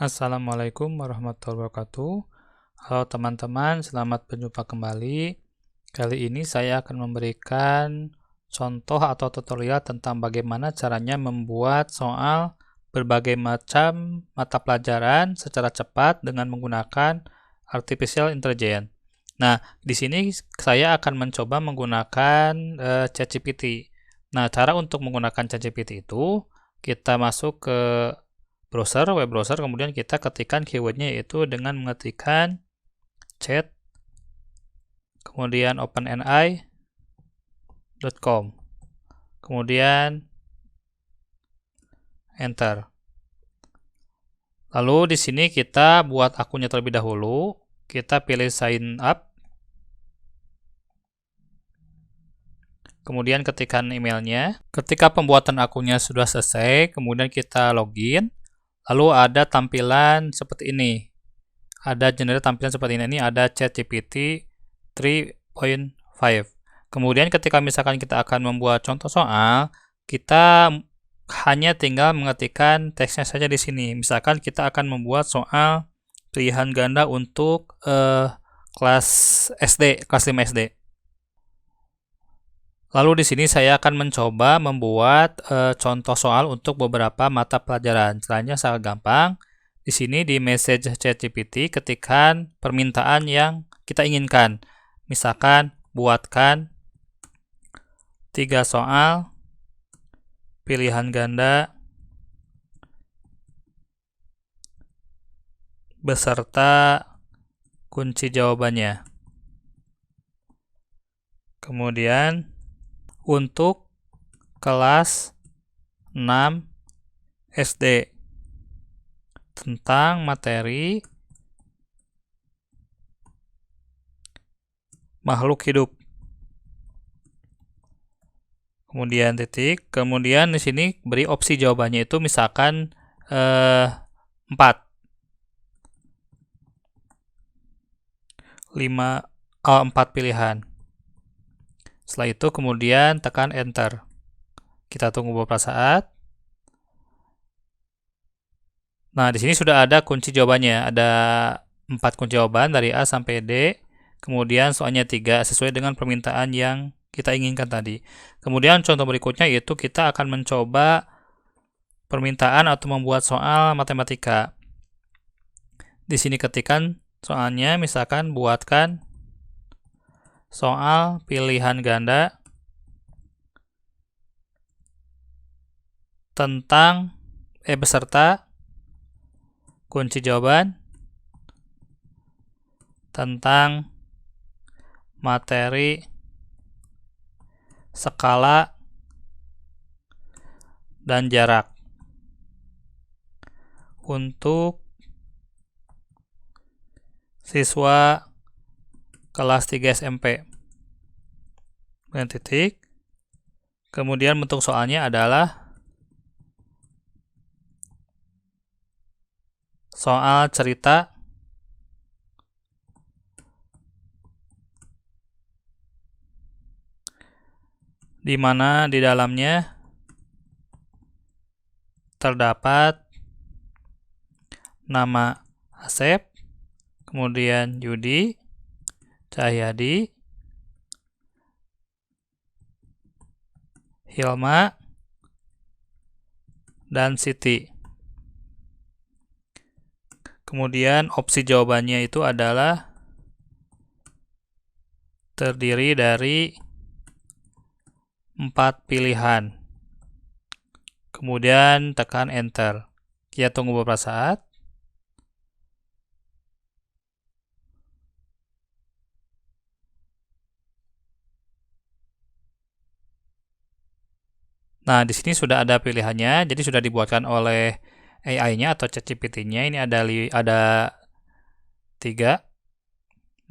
Assalamualaikum warahmatullahi wabarakatuh. Halo teman-teman, selamat berjumpa kembali. Kali ini saya akan memberikan contoh atau tutorial tentang bagaimana caranya membuat soal berbagai macam mata pelajaran secara cepat dengan menggunakan artificial intelligence. Nah, di sini saya akan mencoba menggunakan ChatGPT. Nah, cara untuk menggunakan ChatGPT itu kita masuk ke web browser, kemudian kita ketikkan keywordnya yaitu dengan mengetikkan chat, kemudian openai.com, kemudian enter. Lalu di sini kita buat akunnya terlebih dahulu, kita pilih sign up, kemudian ketikkan emailnya. Ketika pembuatan akunnya sudah selesai, kemudian kita login. Lalu ada tampilan seperti ini. Ada generate tampilan seperti ini. Ini ada ChatGPT 3.5. Kemudian ketika misalkan kita akan membuat contoh soal, kita hanya tinggal mengetikkan teksnya saja di sini. Misalkan kita akan membuat soal pilihan ganda untuk kelas SD, kelas 5 SD. Lalu di sini saya akan mencoba membuat contoh soal untuk beberapa mata pelajaran. Caranya sangat gampang. Di sini di message ChatGPT ketikkan permintaan yang kita inginkan. Misalkan buatkan 3 soal pilihan ganda beserta kunci jawabannya. Kemudian untuk kelas 6 SD tentang materi makhluk hidup. Kemudian titik, kemudian di sini beri opsi jawabannya itu misalkan 4. 4 pilihan. Setelah itu kemudian tekan enter. Kita tunggu beberapa saat. Nah, di sini sudah ada kunci jawabannya. Ada 4 kunci jawaban dari A sampai D. Kemudian soalnya 3 sesuai dengan permintaan yang kita inginkan tadi. Kemudian contoh berikutnya yaitu kita akan mencoba permintaan atau membuat soal matematika. Di sini ketikkan soalnya, misalkan buatkan soal pilihan ganda tentang beserta kunci jawaban tentang materi skala dan jarak untuk siswa kelas 3 SMP. Kemudian titik. Kemudian bentuk soalnya adalah soal cerita di mana di dalamnya terdapat nama Asep, kemudian Yudi, Cahyadi, Hilma, dan Siti. Kemudian opsi jawabannya itu adalah terdiri dari 4 pilihan. Kemudian tekan enter. Kita tunggu beberapa saat. Nah, di sini sudah ada pilihannya, jadi sudah dibuatkan oleh AI-nya atau ChatGPT-nya. Ini ada 3.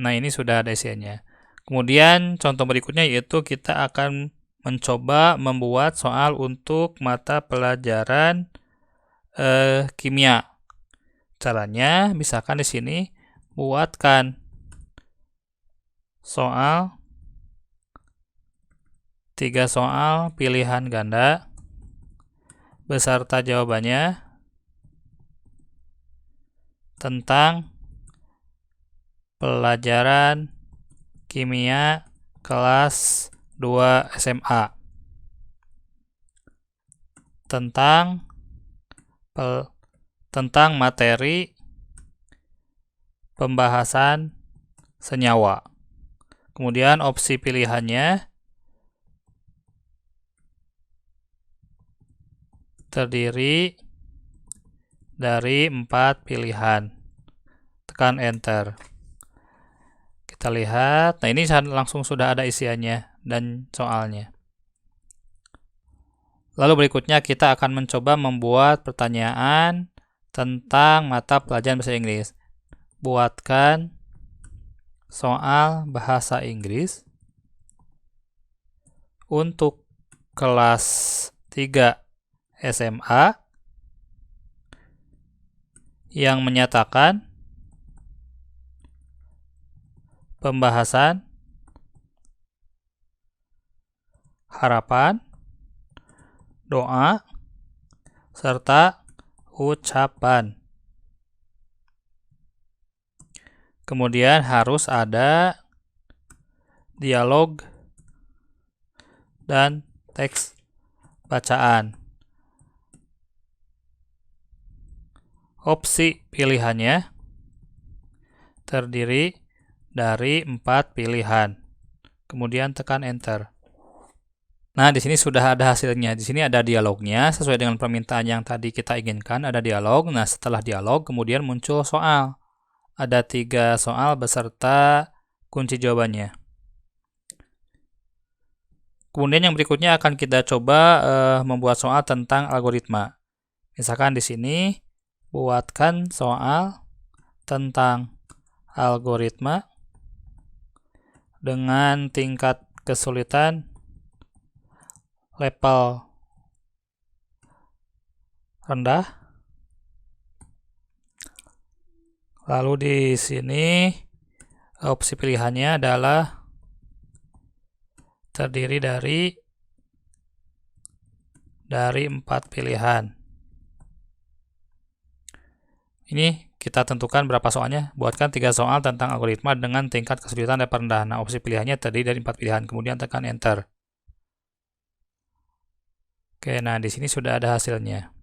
Nah, ini sudah ada isiannya. Kemudian contoh berikutnya yaitu kita akan mencoba membuat soal untuk mata pelajaran kimia. Caranya misalkan di sini buatkan soal 3 soal pilihan ganda beserta jawabannya tentang pelajaran kimia kelas 2 SMA. Tentang materi pembahasan senyawa. Kemudian opsi pilihannya terdiri dari 4 pilihan. Tekan enter. Kita lihat, nah ini langsung sudah ada isiannya dan soalnya. Lalu berikutnya kita akan mencoba membuat pertanyaan tentang mata pelajaran bahasa Inggris. Buatkan soal bahasa Inggris untuk kelas 3 SMA yang menyatakan pembahasan, harapan, doa, serta ucapan. Kemudian harus ada dialog dan teks bacaan. Opsi pilihannya terdiri dari 4 pilihan. Kemudian tekan enter. Nah, di sini sudah ada hasilnya. Di sini ada dialognya sesuai dengan permintaan yang tadi kita inginkan, ada dialog. Nah, setelah dialog kemudian muncul soal. Ada 3 soal beserta kunci jawabannya. Kemudian yang berikutnya akan kita coba membuat soal tentang algoritma. Misalkan di sini buatkan soal tentang algoritma dengan tingkat kesulitan level rendah. Lalu di sini opsi pilihannya adalah terdiri dari 4 pilihan. Ini kita tentukan berapa soalnya. Buatkan 3 soal tentang algoritma dengan tingkat kesulitan level rendah. Nah, opsi pilihannya terdiri dari 4 pilihan. Kemudian tekan enter. Oke, nah di sini sudah ada hasilnya.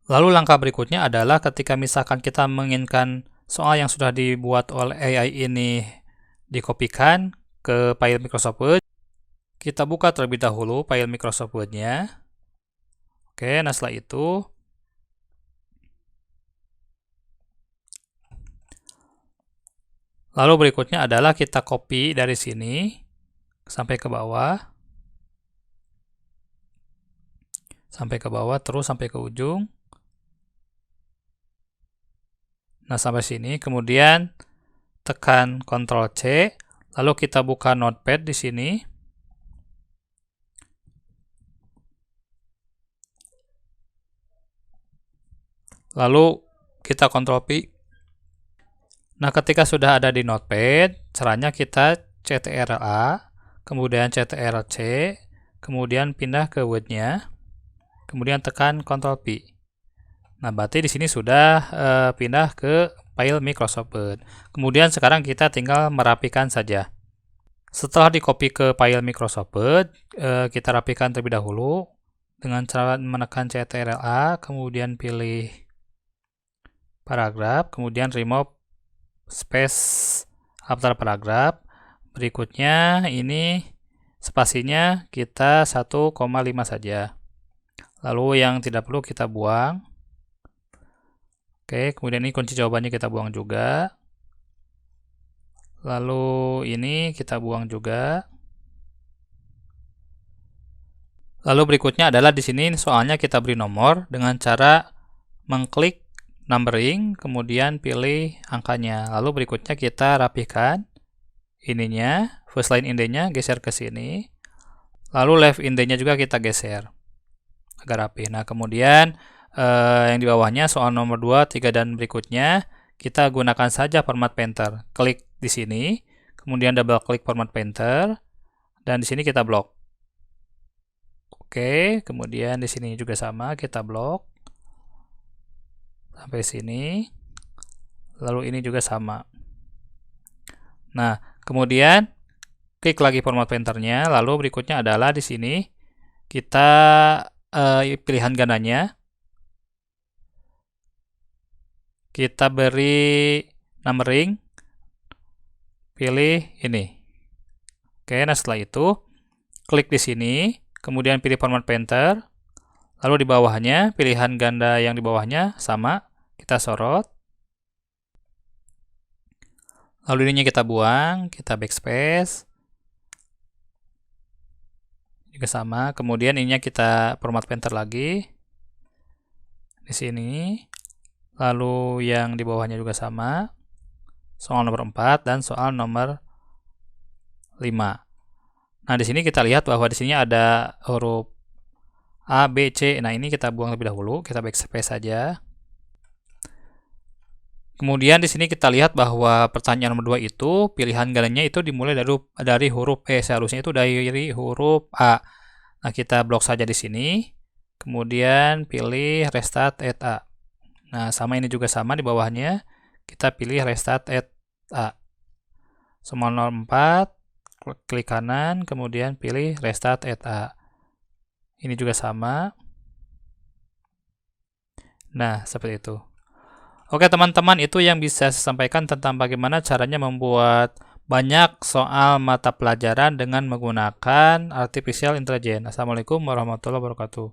Lalu langkah berikutnya adalah ketika misalkan kita menginginkan soal yang sudah dibuat oleh AI ini dikopikan ke file Microsoft Word, kita buka terlebih dahulu file Microsoft Word-nya. Oke, nah setelah itu lalu berikutnya adalah kita copy dari sini sampai ke bawah. Sampai ke bawah terus sampai ke ujung. Nah, sampai sini kemudian tekan Ctrl C, lalu kita buka Notepad di sini. Lalu kita Ctrl V. Nah, ketika sudah ada di Notepad, caranya kita CTRL-A, kemudian CTRL-C, kemudian pindah ke Word-nya, kemudian tekan Ctrl V. Nah, berarti di sini sudah pindah ke file Microsoft Word. Kemudian sekarang kita tinggal merapikan saja. Setelah di-copy ke file Microsoft Word, kita rapikan terlebih dahulu dengan cara menekan CTRL-A, kemudian pilih paragraf, kemudian remove space after paragraph. Berikutnya ini spasinya kita 1,5 saja. Lalu yang tidak perlu kita buang. Oke, kemudian ini kunci jawabannya kita buang juga. Lalu ini kita buang juga. Lalu berikutnya adalah di sini soalnya kita beri nomor dengan cara mengklik numbering, kemudian pilih angkanya. Lalu berikutnya kita rapikan ininya, first line indentnya geser ke sini. Lalu left indentnya juga kita geser agar rapi. Nah, kemudian yang di bawahnya soal nomor 2, 3 dan berikutnya kita gunakan saja format painter. Klik di sini, kemudian double klik format painter dan di sini kita blok. Oke, kemudian di sini juga sama, kita blok sampai sini. Lalu ini juga sama. Nah, kemudian klik lagi format painternya, lalu berikutnya adalah di sini kita pilihan gandanya. Kita beri numbering, pilih ini. Oke, nah setelah itu klik di sini, kemudian pilih format painter, lalu di bawahnya pilihan ganda yang di bawahnya sama, kita sorot. Lalu ininya kita buang, kita backspace. Juga sama, kemudian ininya kita format painter lagi. Di sini. Lalu yang di bawahnya juga sama. Soal nomor 4 dan soal nomor 5. Nah, di sini kita lihat bahwa di sini ada huruf A, B, C. Nah, ini kita buang lebih dahulu, kita backspace saja. Kemudian di sini kita lihat bahwa pertanyaan nomor 2 itu pilihan gandanya itu dimulai dari huruf E, seharusnya itu dari huruf A. Nah, kita blok saja di sini. Kemudian pilih restart at A. Nah, sama ini juga sama di bawahnya. Kita pilih restart at A. Semua 04, klik kanan, kemudian pilih restart at A. Ini juga sama. Nah, seperti itu. Oke teman-teman, itu yang bisa saya sampaikan tentang bagaimana caranya membuat banyak soal mata pelajaran dengan menggunakan artificial intelligence. Assalamualaikum warahmatullahi wabarakatuh.